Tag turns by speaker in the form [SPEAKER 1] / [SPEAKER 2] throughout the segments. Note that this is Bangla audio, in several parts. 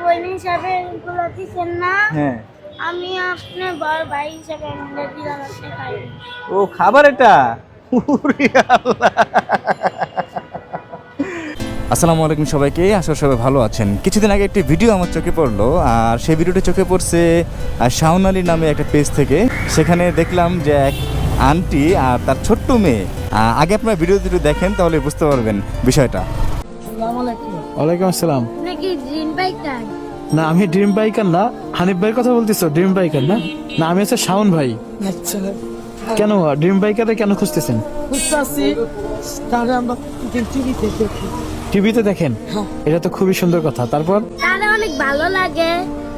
[SPEAKER 1] বোন হিসাবে এগুলো দিচ্ছেন না,
[SPEAKER 2] হ্যাঁ
[SPEAKER 1] আমি আপনার বড় ভাই হিসাবে এগুলো দিলাম, আপনি খাইবেন।
[SPEAKER 2] ও খাবার এটা ওরে আল্লাহ। আসসালামু আলাইকুম সবাইকে, আশা করি সবাই ভালো আছেন। কিছুদিন আগে একটি ভিডিও আমার চোখে পড়লো, আর সেই ভিডিওটি চোখে পড়ছে শাওন আলী নামে একটা পেজ থেকে। সেখানে দেখলাম যে এক আন্টি আর তার ছোট্ট মেয়ে। আগে আপনারা ভিডিও দুটো দেখেন তাহলে বুঝতে পারবেন বিষয়টা।
[SPEAKER 3] ওয়ালাইকুম আসসালাম।
[SPEAKER 1] আপনি কি ড্রিম বাইকার?
[SPEAKER 3] না, আমি ড্রিম বাইকার না। হানিফ ভাইয়ের কথা বলতেছো? ড্রিম বাইকার না, না আমি হচ্ছে শাওন ভাই।
[SPEAKER 4] আচ্ছা,
[SPEAKER 3] কেন ড্রিম বাইকারে কেন খুঁজতেছেন?
[SPEAKER 4] বুঝতে পারছি। তাহলে আমরা টিভিতে দেখি।
[SPEAKER 3] টিভিতে দেখেন? এটা তো খুবই সুন্দর কথা। তারপর
[SPEAKER 1] তারা অনেক ভালো লাগে,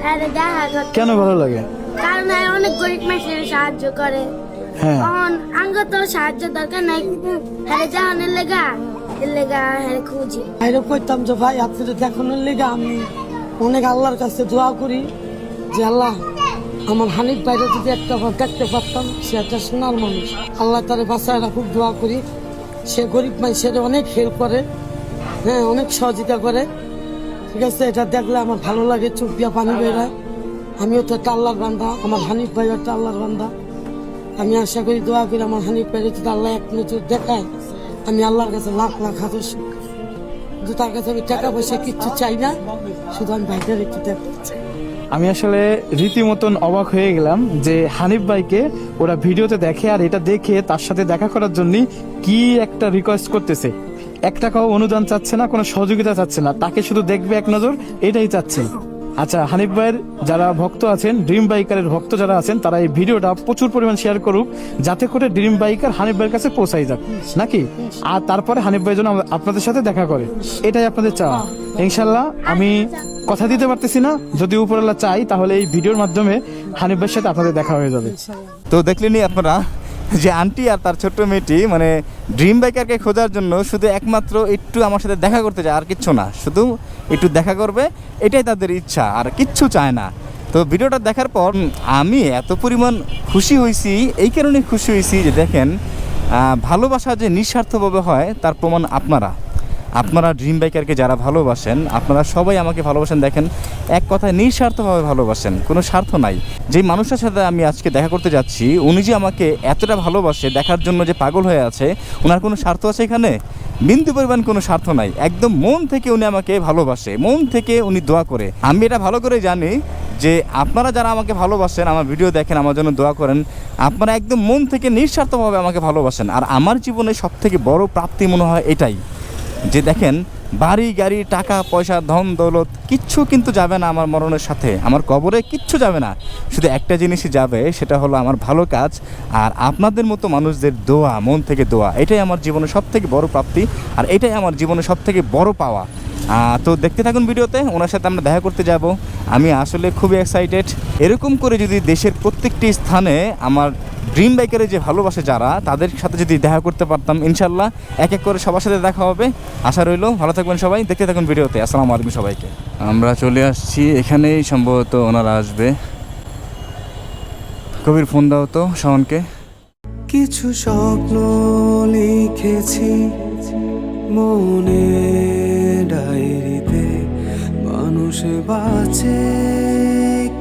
[SPEAKER 1] আর দেখা করতে।
[SPEAKER 3] কেন ভালো লাগে?
[SPEAKER 1] কারণ এরা অনেক গরিব মানুষের সাহায্য করে।
[SPEAKER 3] হ্যাঁ,
[SPEAKER 1] তখন আঙ্গ তো সাহায্য দরকার নাই, কিন্তু হ্যাঁ জাহানের লেগা এর লেগা হ্যাঁ খুঁজি।
[SPEAKER 4] বাইরে কইতাম যে ভাই আপনাদের দেখানোর লেগে আমি অনেক আল্লাহর কাছে দোয়া করি যে আল্লাহ আমার হানিফ ভাইরা যদি একটা বার দেখতে পারতাম, সে একটা সোনার মানুষ, আল্লাহ তারে বাঁচায় রাখুক, দোয়া করি। সে গরিব মানুষের অনেক হেল্প করে, হ্যাঁ অনেক সহযোগিতা করে। ঠিক আছে, এটা দেখলে আমার ভালো লাগে, চোখ দিয়া পানি বেরোয়। আমিও তো একটা আল্লাহর বান্দা, আমার হানিফ ভাইও একটা আল্লাহর বান্দা। আমি আশা করি, দোয়া করি আমার হানিফ ভাইরা যদি আল্লাহ এক নজর দেখায়, আমি আল্লাহর কাছে লাখ লাখ হাজার শুধু তার কাছে আমি টাকা পয়সা কিচ্ছু চাই না, শুধু আমি ভাইটার একটু দেখতে চাই।
[SPEAKER 3] আমি আসলে রীতিমতন অবাক হয়ে গেলাম যে হানিফ ভাইকে ওরা ভিডিওতে দেখে, আর এটা দেখে তার সাথে দেখা করার জন্য কি একটা রিকোয়েস্ট করতেছে। 1 টাকাও অনুদান চাচ্ছে না, কোনো সহযোগিতা চাচ্ছে না, তাকে শুধু দেখবে এক নজর, এটাই চাচ্ছে। আচ্ছা, হানিফ ভাইয়ের যারা ভক্ত আছেন, ড্রিম বাইকারের ভক্ত যারা আছেন, তারা এই ভিডিওটা প্রচুর পরিমাণ শেয়ার করুক, যাতে করে ড্রিম বাইকার হানিফ ভাইয়ের কাছে পৌঁছাই যাক নাকি। আর তারপরে হানিফ ভাই যেন আপনাদের সাথে দেখা করে, এটাই আপনাদের চাওয়া। ইনশাল্লাহ আমি কথা দিতে পারতেছি না, যদি উপরওয়ালা চাই তাহলে এই ভিডিওর মাধ্যমে হানিফ ভাইয়ের সাথে আপনাদের দেখা হয়ে যাবে।
[SPEAKER 2] তো দেখলেনি আপনারা যে আন্টি আর তার ছোট্ট মেয়েটি মানে ড্রিম বাইকারকে খোঁজার জন্য শুধু একমাত্র একটু আমার সাথে দেখা করতে চায়, আর কিচ্ছু না, শুধু একটু দেখা করবে, এটাই তাদের ইচ্ছা, আর কিচ্ছু চায় না। তো ভিডিওটা দেখার পর আমি এত পরিমাণ খুশি হয়েছি, এই কারণে খুশি হয়েছি যে দেখেন ভালোবাসা যে নিঃস্বার্থভাবে হয় তার প্রমাণ আপনারা ড্রিম বাইকারকে যারা ভালোবাসেন, আপনারা সবাই আমাকে ভালোবাসেন। দেখেন, এক কথায় নিঃস্বার্থভাবে ভালোবাসেন, কোনো স্বার্থ নাই। যেই মানুষটার সাথে আমি আজকে দেখা করতে যাচ্ছি, উনি যে আমাকে এতটা ভালোবাসে, দেখার জন্য যে পাগল হয়ে আছে, ওনার কোনো স্বার্থ আছে এখানে? বিন্দু পরিমাণ কোনো স্বার্থ নাই। একদম মন থেকে উনি আমাকে ভালোবাসে, মন থেকে উনি দোয়া করে। আমি এটা ভালো করে জানি যে আপনারা যারা আমাকে ভালোবাসেন, আমার ভিডিও দেখেন, আমার জন্য দোয়া করেন, আপনারা একদম মন থেকে নিঃস্বার্থভাবে আমাকে ভালোবাসেন। আর আমার জীবনে সবথেকে বড় প্রাপ্তি মনে হয় এটাই, যে দেখেন বাড়ি গাড়ি টাকা পয়সা ধন দৌলত কিচ্ছু কিন্তু যাবে না আমার মরণের সাথে, আমার কবরে কিচ্ছু যাবে না। শুধু একটা জিনিসই যাবে, সেটা হলো আমার ভালো কাজ আর আপনাদের মতো মানুষদের দোয়া, মন থেকে দোয়া। এটাই আমার জীবনের সবথেকে বড় প্রাপ্তি, আর এটাই আমার জীবনের সবথেকে বড় পাওয়া। তো দেখতে থাকুন ভিডিওতে, ওনার সাথে আমরা দেখা করতে যাব। আমি আসলে খুবই এক্সাইটেড। এরকম করে যদি দেশের প্রত্যেকটি স্থানে আমার ড্রিম বাইকারের যে ভালোবাসে যারা, তাদের সাথে যদি দেখা করতে পারতাম, ইনশাল্লাহ এক এক করে সবার সাথে দেখা হবে, আশা রইল। ভালো থাকবেন সবাই, দেখতে থাকুন ভিডিওতে। আসসালামু আলাইকুম সবাইকে। আমরা চলে আসছি, এখানেই সম্ভবত ওনারা আসবে। কবির ফোন দাও তো শাওনকে।
[SPEAKER 5] কিছু স্বপ্ন লিখেছি মনে ডায়েরিতে, মানুষ বাঁচে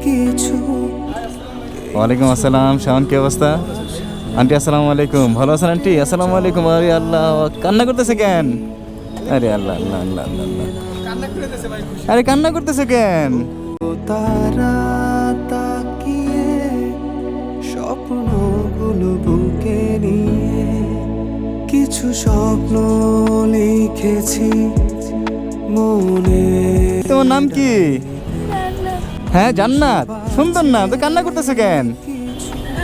[SPEAKER 5] কিছু।
[SPEAKER 2] ওয়ালাইকুম আসসালাম শাওন, কি অবস্থা? আন্টি আসসালামু আলাইকুম, ভালো আছেন আন্টি? আসসালামু আলাইকুম। আরে আল্লাহ, কান্না করতেছে কেন? আরে আল্লাহ আল্লাহ আল্লাহ আল্লাহ, আরে কান্না করতেছে কেন?
[SPEAKER 5] তারা তাকিয়ে স্বপ্নগুলো বুকে নিয়ে, কিছু স্বপ্ন লিখেছি মনে।
[SPEAKER 2] তোমার নাম কি? হ্যাঁ জান্নাত, সুন্দর নাম, তো কান্না করতেছে কেন?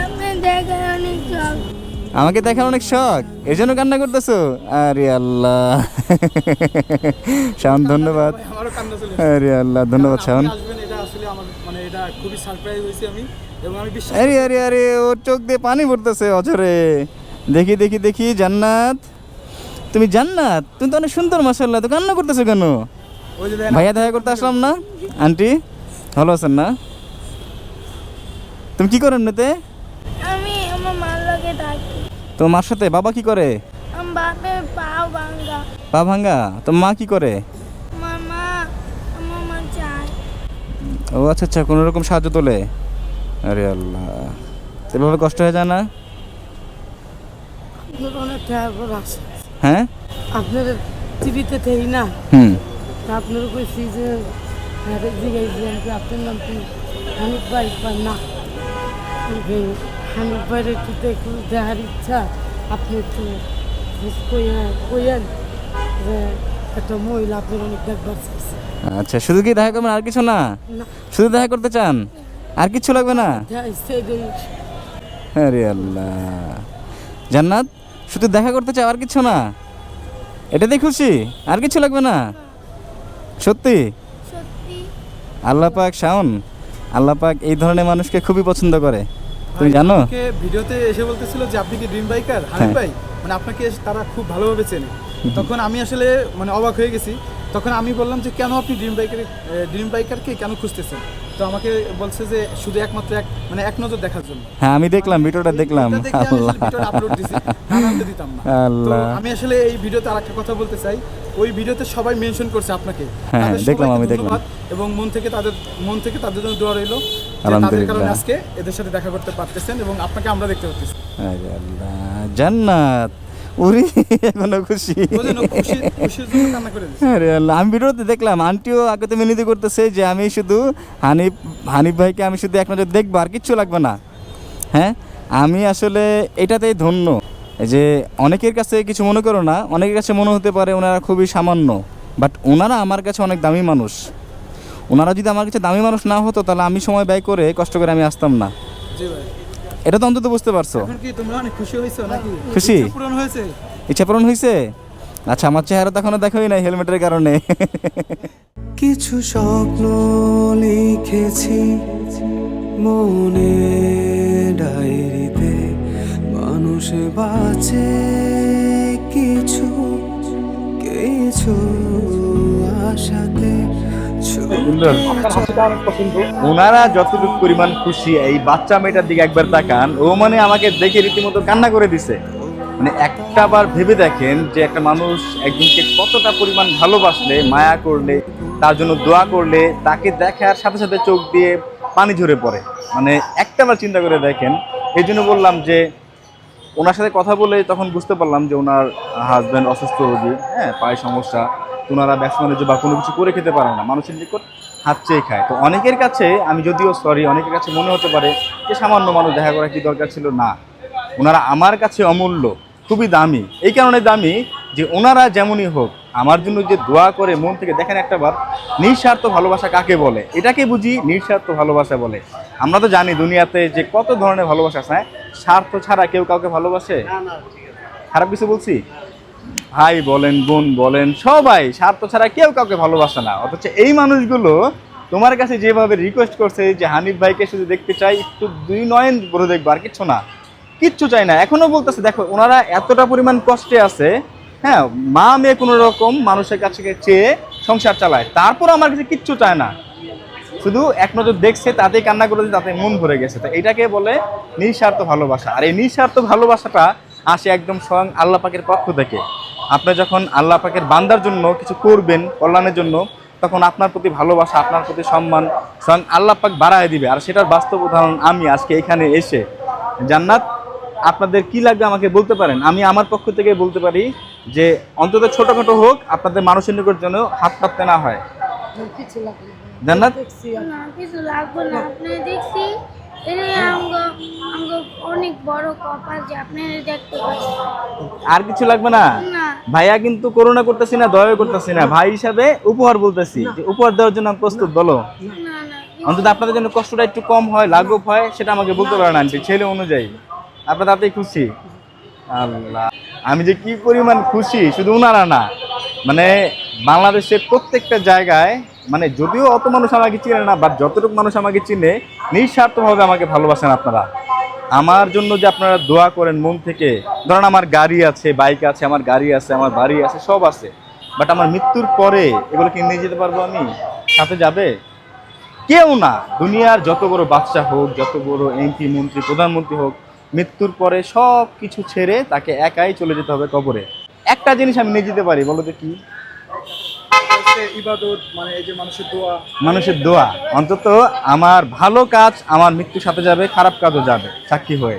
[SPEAKER 1] আপনি দেখেন অনেক শখ।
[SPEAKER 2] আমাকে দেখার অনেক শখ, এই জন্য কান্না করতেছো? আরে আল্লাহ শাওন, ধন্যবাদ। আরে আল্লাহ, ধন্যবাদ শাওন। আরে আরে আরে, ওর চোখ দিয়ে পানি পড়তেছে অঝরে। দেখি দেখি দেখি, জান্নাত, তুমি জান্নাত, তুমি তো অনেক সুন্দর মাশাআল্লাহ, তো কান্না করতেছো কেন? ভাইয়া দেখা করতে আসলাম না। আন্টি ভালো আছেন না? তুমি কি করেন এমনিতে?
[SPEAKER 1] আমি আমার মার লগে থাকি।
[SPEAKER 2] তো মার সাথে? বাবা কি করে?
[SPEAKER 1] আমার বাপের পাও ভাঙ্গা।
[SPEAKER 2] পা ভাঙ্গা? তো মা কি করে?
[SPEAKER 1] আমার মা চায়।
[SPEAKER 2] ও আচ্ছা আচ্ছা, কোনো রকম সাহায্য তোলে। আরে আল্লাহ, এভাবে কষ্ট হয়ে যায় না?
[SPEAKER 4] আপনার অনেক টাকা আছে,
[SPEAKER 2] হ্যাঁ
[SPEAKER 4] আপনার টিভিতে থেই না,
[SPEAKER 2] হুম
[SPEAKER 4] আপনার কইছি যে জিজ্ঞাসা যে আপনার নাম কি হানিফ ভাই বা না, হানিফ ভাইয়ের একটু দেখার ইচ্ছা, আপনি একটু কইয়েন যে একটা মহিলা আপনার অনেক দেখবার চাইছে।
[SPEAKER 2] আচ্ছা, শুধু কি দেখা করবেন আর কিছু না?
[SPEAKER 4] না,
[SPEAKER 2] শুধু দেখা করতে চান, আর কিছু লাগবে না?
[SPEAKER 4] সেইটাই।
[SPEAKER 2] আরে আল্লাহ, জান্নাত শুধু দেখা করতে চাও আর কিছু না? এটাতেই খুশি, আর কিছু লাগবে না? সত্যি?
[SPEAKER 1] সত্যি
[SPEAKER 2] আল্লাহ পাক শাওন, আল্লাহ পাক এই ধরনের মানুষকে খুবই পছন্দ করে, তুমি জানো?
[SPEAKER 3] আপনাকে ভিডিওতে এসে বলতেছিল যে আপনি কি ড্রিম বাইকার হানিফ ভাই, মানে আপনাকে তারা খুব ভালোভাবে চেনে। তখন আমি আসলে মানে অবাক হয়ে গেছি। তখন আমি বললাম যে কেন আপনি ড্রিম বাইকারকে কেন খুঁজতেছেন? তো আমাকে বলছে যে শুধু একমাত্র এক নজর দেখার জন্য।
[SPEAKER 2] হ্যাঁ আমি দেখলাম, ভিডিওটা দেখলাম।
[SPEAKER 3] এটা দেখে আমি আসলে
[SPEAKER 2] আল্লাহ
[SPEAKER 3] ভিডিওটা আপলোড দিছি, আনন্দ দিতাম না। তো
[SPEAKER 2] আল্লাহ,
[SPEAKER 3] আমি আসলে এই ভিডিওতে আরেকটা কথা বলতে চাই, ওই ভিডিওতে সবাই মেনশন করছে আপনাকে।
[SPEAKER 2] হ্যাঁ,
[SPEAKER 3] তাদের
[SPEAKER 2] দেখলাম,
[SPEAKER 3] সবাইকে
[SPEAKER 2] আমি দেখলাম।
[SPEAKER 3] ধন্যবাদ এবং মন থেকে তাদের জন্য দোয়া রইলো যে তাদের
[SPEAKER 2] আলহামদুলিল্লাহ।
[SPEAKER 3] কারণে আজকে এদের সাথে দেখা করতে পারতেছেন এবং আপনাকে আমরা দেখতে পাচ্ছি।
[SPEAKER 2] আরে আল্লাহ, জান্নাত উরি এখনো খুশি।
[SPEAKER 3] বুঝলেন, ও খুশির জন্য কান্না করে দিচ্ছে।
[SPEAKER 2] আরে আল্লাহ, আমি ভিডিওতে দেখলাম আন্টিও আগে তো মিনতি করতেছে যে আমি শুধু হানিফ ভাইকে আমি শুধু এক নজর দেখবো, আর কিচ্ছু লাগবে না। হ্যাঁ, আমি আসলে এটাতেই ধন্য যে অনেকের কাছে কিছু মনে করো না, অনেকের কাছে মনে হতে পারে ওনারা খুবই সামান্য, বাট ওনারা আমার কাছে অনেক দামি মানুষ। ওনারা যদি আমার কাছে দামি মানুষ না হতো তাহলে আমি সময় ব্যয় করে কষ্ট করে আমি আসতাম না।
[SPEAKER 3] জি ভাই,
[SPEAKER 2] এটা তো অন্তত বুঝতে পারছো।
[SPEAKER 3] এখন কি তোমরা অনেক খুশি হয়েছো নাকি?
[SPEAKER 2] খুশি?
[SPEAKER 3] ইচ্ছা পূরণ হয়েছে?
[SPEAKER 2] ইচ্ছা পূরণ হয়েছে? আচ্ছা, আমার চেহারা তো এখনো দেখাই নাই হেলমেটের কারণে।
[SPEAKER 5] কিছু স্বপ্ন লিখেছি মনে ডায়েরিতে, মানুষ বাঁচে কিছু কিছু আশাতে।
[SPEAKER 2] ওনারা যতটুকু পরিমাণ খুশি, এই বাচ্চা মেয়েটার দিকে একবার তাকান, ও মানে আমাকে দেখে রীতিমতো কান্না করে দিছে। মানে একটা বার ভেবে দেখেন যে একটা মানুষ একজনকে কতটা পরিমাণ ভালোবাসলে, মায়া করলে, তার জন্য দোয়া করলে, তাকে দেখার সাথে সাথে চোখ দিয়ে পানি ঝরে পড়ে। মানে একটা বার চিন্তা করে দেখেন। এই জন্য বললাম যে ওনার সাথে কথা বলে তখন বুঝতে পারলাম যে ওনার হাজব্যান্ড অসুস্থ রোগী, হ্যাঁ, পায়ে সমস্যা, ওনারা ব্যবসা বাণিজ্য বা কোনো কিছু করে খেতে পারে না, মানুষের নিকট হাত চেয়ে খায়। তো অনেকের কাছে আমি যদিও সরি, অনেকের কাছে মনে হতে পারে যে সামান্য মানুষ, দেখা করা কি দরকার ছিল? না, ওনারা আমার কাছে অমূল্য, খুবই দামি। এই কারণে দামি যে ওনারা যেমনই হোক আমার জন্য যে দোয়া করে মন থেকে, দেখেন একটা বার নিঃস্বার্থ ভালোবাসা কাকে বলে, এটাকে বুঝি নিঃস্বার্থ ভালোবাসা বলে। আমরা তো জানি দুনিয়াতে যে কত ধরনের ভালোবাসা আছে, হ্যাঁ, স্বার্থ ছাড়া কেউ কাউকে ভালোবাসে? খারাপ কিছু বলছি? ভাই বলেন, বোন বলেন, সবাই স্বার্থ ছাড়া কেউ কাউকে ভালোবাসে না। অথচ এই মানুষগুলো তোমার কাছে যেভাবে রিকোয়েস্ট করছে যে হানিফ ভাইকে শুধু দেখতে চাই, একটু দুই নয়ন ভরে দেখবো, আর কিচ্ছু না, কিচ্ছু চাই না। এখনো বলতেছে, দেখো ওনারা এতটা পরিমাণ কষ্টে আছে, হ্যাঁ, মা মেয়ে কোনো রকম মানুষের কাছে চেয়ে সংসার চালায়, তারপর আমার কাছে কিচ্ছু চায় না, শুধু এক নজর দেখছে, তাতেই কান্না করেছে, তাতে মন ভরে গেছে। তো এটাকে বলে নিঃস্বার্থ ভালোবাসা। আর এই নিঃস্বার্থ ভালোবাসাটা আসে একদম স্বয়ং আল্লাহ পাকের পক্ষ থেকে। আপনি যখন আল্লাহ পাকের বান্দার জন্য কিছু করবেন কল্যাণের জন্য, তখন আপনার প্রতি ভালোবাসা, আপনার প্রতি সম্মান স্বয়ং আল্লাহ পাক বাড়ায় দিবে। আর সেটার বাস্তব উদাহরণ আমি আজকে এখানে এসে। জান্নাত, আপনাদের কি লাগবে আমাকে বলতে পারেন, আমি আমার পক্ষ থেকে বলতে পারি যে অন্তত ছোটোখাটো হোক আপনাদের মানুষের নিকট যেন হাত পাততে না হয়।
[SPEAKER 4] কিছু লাগবে না।
[SPEAKER 2] জান্নাত,
[SPEAKER 4] দেখছি
[SPEAKER 1] না কিছু লাগবে না, আপনি দেখছি এটা আমগো অনেক বড় কপাল যে আপনি দেখতে পাচ্ছেন।
[SPEAKER 2] আর কিছু লাগবে না?
[SPEAKER 1] না
[SPEAKER 2] ভাইয়া কিন্তু করোনা করতেছি না, দয়া করতেছি না, ভাই হিসাবে উপহার বলতেছি যে উপহার দেওয়ার জন্য আমি প্রস্তুত। বলো,
[SPEAKER 1] না না
[SPEAKER 2] অন্তত আপনাদের জন্য কষ্টটা একটু কম হয়, লাঘব হয়, সেটা আমাকে বলতে পারেন আন্টি, ছেলে অনুযায়ী আপনার তাতেই খুশি। আল্লাহ, আমি যে কি পরিমাণ খুশি, শুধু ওনারা না, মানে বাংলাদেশের প্রত্যেকটা জায়গায়, মানে যদিও অত মানুষ আমাকে চিনে না, বাট যতটুকু মানুষ আমাকে চিনে নিঃস্বার্থভাবে আমাকে ভালোবাসেন আপনারা। আমার জন্য যে আপনারা দোয়া করেন মন থেকে, ধরেন আমার গাড়ি আছে, বাইক আছে, আমার গাড়ি আছে, আমার বাড়ি আছে, সব আছে, বাট আমার মৃত্যুর পরে এগুলো কি নিয়ে যেতে পারবো আমি? সাথে যাবে কেউ না। দুনিয়ার যত বড় বাদশা হোক, যত বড় এমপি, মন্ত্রী, প্রধানমন্ত্রী হোক, মৃত্যুর পরে সব কিছু ছেড়ে তাকে একাই চলে যেতে হবে কবরে। একটা জিনিস আমি নিয়ে যেতে পারি, বলো তো কি?
[SPEAKER 3] ইবাদত মানে এই যে মানুষের দোয়া
[SPEAKER 2] মানুষের দোয়া, অন্তত আমার ভালো কাজ আমার মৃত্যুর সাথে যাবে, খারাপ কাজও যাবে সাক্ষী হয়ে।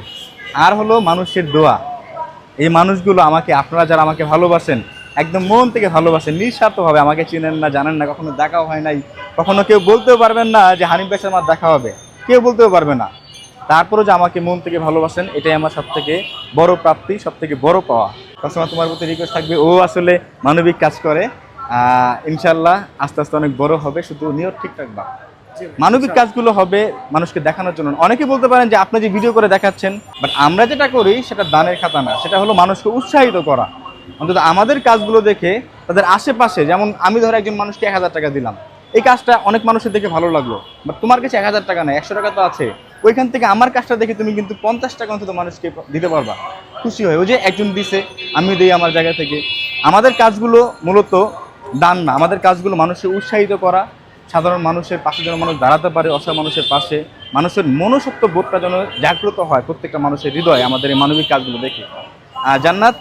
[SPEAKER 2] আর হলো মানুষের দোয়া, এই মানুষগুলো আমাকে, আপনারা যারা আমাকে ভালোবাসেন, একদম মন থেকে ভালোবাসেন, নিঃস্বার্থভাবে, আমাকে চিনেন না, জানেন না, কখনো দেখাও হয় নাই, কখনো কেউ বলতেও পারবেন না যে হানিফ ভাইয়ের সাথে আমার দেখা হবে, কেউ বলতেও পারবে না। তারপরেও যে আমাকে মন থেকে ভালোবাসেন, এটাই আমার সব থেকে বড় প্রাপ্তি, সব থেকে বড় পাওয়া। সবসময় তোমার প্রতি রিকোয়েস্ট থাকবে, ও আসলে মানবিক কাজ করে, ইনশাল্লাহ আস্তে আস্তে অনেক বড় হবে, শুধু নিয়ত ঠিক রাখবা। মানবিক কাজগুলো হবে মানুষকে দেখানোর জন্য। অনেকে বলতে পারেন যে আপনি যে ভিডিও করে দেখাচ্ছেন, বাট আমরা যেটা করি সেটা দানের খাতা না, সেটা হলো মানুষকে উৎসাহিত করা। অন্তত আমাদের কাজগুলো দেখে তাদের আশেপাশে, যেমন আমি ধরো একজন মানুষকে 1000 টাকা দিলাম, এই কাজটা অনেক মানুষের দেখে ভালো লাগলো, বাট তোমার কাছে 1000 টাকা নেই, 100 টাকা তো আছে, ওইখান থেকে আমার কাজটা দেখে তুমি কিন্তু 50 টাকা অন্তত মানুষকে দিতে পারবা, খুশি হয়। ওই যে একজন দিছে, আমি দিই আমার জায়গা থেকে। আমাদের কাজগুলো মূলত দান না, আমাদের কাজগুলো মানুষকে উৎসাহিত করা, সাধারণ মানুষের পাশে যেন মানুষ দাঁড়াতে পারে, অসহায় মানুষের পাশে, মানুষের মনুষ্যত্ব বোধটা যেন জাগ্রত হয় প্রত্যেকটা মানুষের হৃদয়ে আমাদের এই মানবিক কাজগুলো দেখে। আর জান্নাত,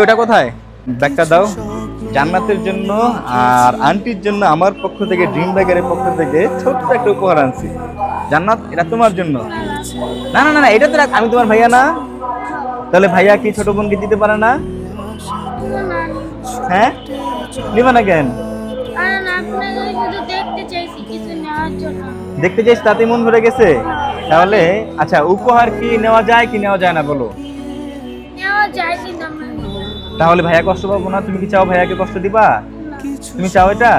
[SPEAKER 2] ওটা কোথায়, ব্যাগটা দাও। জান্নাতের জন্য আর আন্টির জন্য আমার পক্ষ থেকে, ড্রিম ব্যাগের পক্ষ থেকে ছোট্ট একটা উপহার আনছি। জান্নাত, এটা তোমার জন্য। না না না না, এটা তো আমি তোমার ভাইয়া না, তাহলে ভাইয়া কি ছোট বোনকে দিতে পারে না? হ্যাঁ, নিবা না কেন?
[SPEAKER 1] কারণ আপনাকে শুধু দেখতে চাইছি, কিছু নেওয়ার জন্য।
[SPEAKER 2] দেখতে চাইছি, তাতে মন ভরে গেছে? তাহলে আচ্ছা, উপহার কি নেওয়া যায় কি নেওয়া যায় না বলো?
[SPEAKER 1] নেওয়া যায়, কিন্তু আমরা নেব না।
[SPEAKER 2] তাহলে ভাইয়া কষ্ট পাবো না? তুমি কি চাও ভাইয়াকে কষ্ট দিবা? তুমি চাও এটা?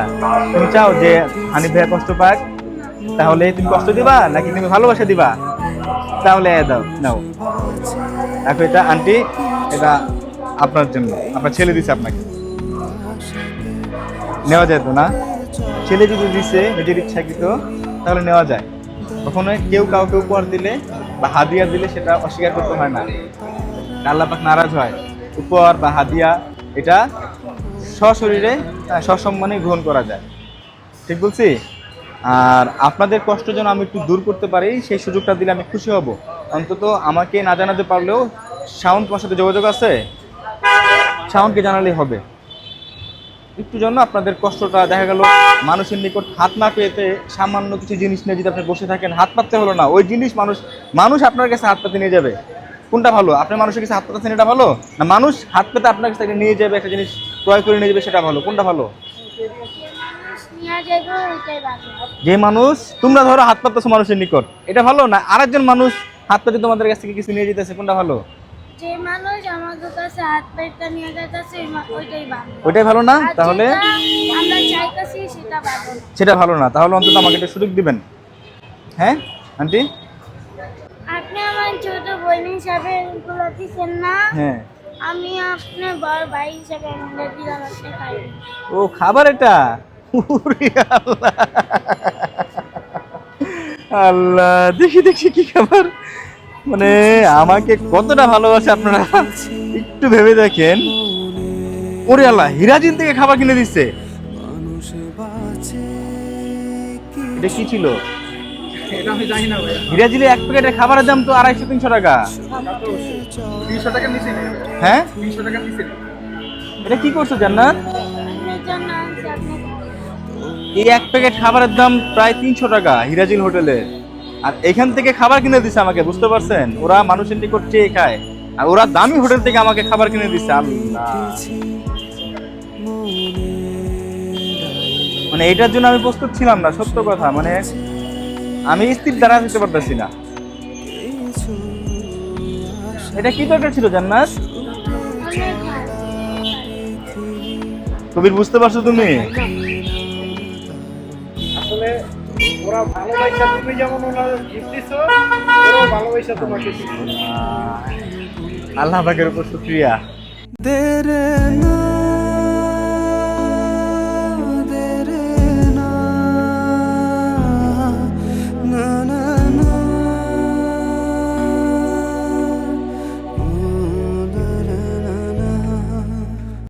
[SPEAKER 2] তুমি চাও যে হানিফ ভাইয়া কষ্ট পাক? তাহলে তুমি কষ্ট দিবা নাকি তুমি ভালোবাসা দিবা? তাহলে দাও, নাও দেখো, এটা আন্টি, এটা আপনার জন্য, আপনার ছেলে দিছে আপনাকে। নেওয়া যায় তো না? ছেলে যদি দিছে নিজের ইচ্ছাকৃত, তাহলে নেওয়া যায়। কখনো কেউ কাউকে উপহার দিলে বা হাদিয়া দিলে সেটা অস্বীকার করতে হয় না, আল্লাহ পাক নারাজ হয়। উপহার বা হাদিয়া এটা সশরীরে সসম্মানে গ্রহণ করা যায়, ঠিক বলছি? আর আপনাদের কষ্ট যেন আমি একটু দূর করতে পারি, সেই সুযোগটা দিলে আমি খুশি হব। অন্তত আমাকে না জানাতে পারলেও শাওন, তোমার সাথে যোগাযোগ আছে, শাওনকে জানালেই হবে। একটু জন্য আপনাদের কষ্টটা, দেখা গেল মানুষের নিকট হাত না পেতে সামান্য কিছু জিনিস নিয়ে যদি আপনি বসে থাকেন, হাত পাততে হলো না, ওই জিনিস মানুষ আপনার কাছে হাত পাতে নিয়ে যাবে। কোনটা ভালো? আপনি মানুষের কাছে হাত পাতাচ্ছেন, এটা ভালো না মানুষ হাত পেতে আপনার কাছে নিয়ে যাবে, একটা জিনিস ক্রয় করে নিয়ে যাবে, সেটা ভালো? কোনটা ভালো? যে মানুষ, তোমরা ধরো হাত পাততেছো মানুষের নিকট, এটা ভালো না আরেকজন মানুষ হাত পেতে তোমাদের কাছ থেকে কিছু নিয়ে যেতেছে, কোনটা ভালো?
[SPEAKER 1] যে মানুষ আমাদের কাছে হাত পেতে নিয়ে যাচ্ছে, ওইটাই ভালো।
[SPEAKER 2] ওইটাই ভালো না? তাহলে
[SPEAKER 1] আমরা চাইতেছি সেটা ভালো না।
[SPEAKER 2] সেটা ভালো না, তাহলে অন্তত আমাকে একটা সুযোগ দিবেন। হ্যাঁ আন্টি,
[SPEAKER 1] আপনি আমার ছোট বোন হিসাবে এগুলো দিচ্ছেন না,
[SPEAKER 2] হ্যাঁ,
[SPEAKER 1] আমি আপনার বড় ভাই হিসাবে এগুলো দিলাম, আপনি খাইবেন।
[SPEAKER 2] ও খাবার এটা? ওরে আল্লাহ, আল্লাহ, দেখি দেখি কি খাবার, মানে আমাকে কতটা ভালোবাসে আপনারা একটু ভেবে দেখেন। ওরে আল্লাহ, হিরাজিন থেকে খাবার কিনে দিচ্ছে। এটা কি ছিল?
[SPEAKER 3] এটা আমি জানি না ভাই,
[SPEAKER 2] হিরাজিলে এক প্যাকেটের খাবারের দাম তো 250-300 টাকা।
[SPEAKER 3] 300 টাকা নিচে নেই,
[SPEAKER 2] হ্যাঁ,
[SPEAKER 3] 300 টাকা নিচে নেই।
[SPEAKER 2] এটা কি করছো জান্নাত?
[SPEAKER 1] আপনার জন্য আনছি, আপনি
[SPEAKER 2] এই এক প্যাকেট খাবারের দাম প্রায় 300 টাকা হিরাজিল হোটেলে, আর এখান থেকে খাবার কিনে দিচ্ছে আমাকে, বুঝতে পারছেন? ওরা মানুষের নিকট চেয়ে খায়, আর ওরা দামি হোটেল থেকে আমাকে খাবার কিনে দিচ্ছে। আল্লাহ, মানে এটার জন্য আমি প্রস্তুত ছিলাম না, সত্য কথা। মানে আমি স্থির দাঁড়া দিতে পারতেছি না। এটা কি দরকার ছিল জান্নাত?
[SPEAKER 1] অনেক ভালো।
[SPEAKER 2] কবির, বুঝতে পারছো তুমি?
[SPEAKER 3] আসলে ওরা ভালোবাসা, তুমি যেমন ওনার গিফট দিছো, ওরাও ভালোবাসা তোমাকে দিচ্ছে।
[SPEAKER 2] আল্লাহ পাকের উপর শুকরিয়া।
[SPEAKER 5] দে রে না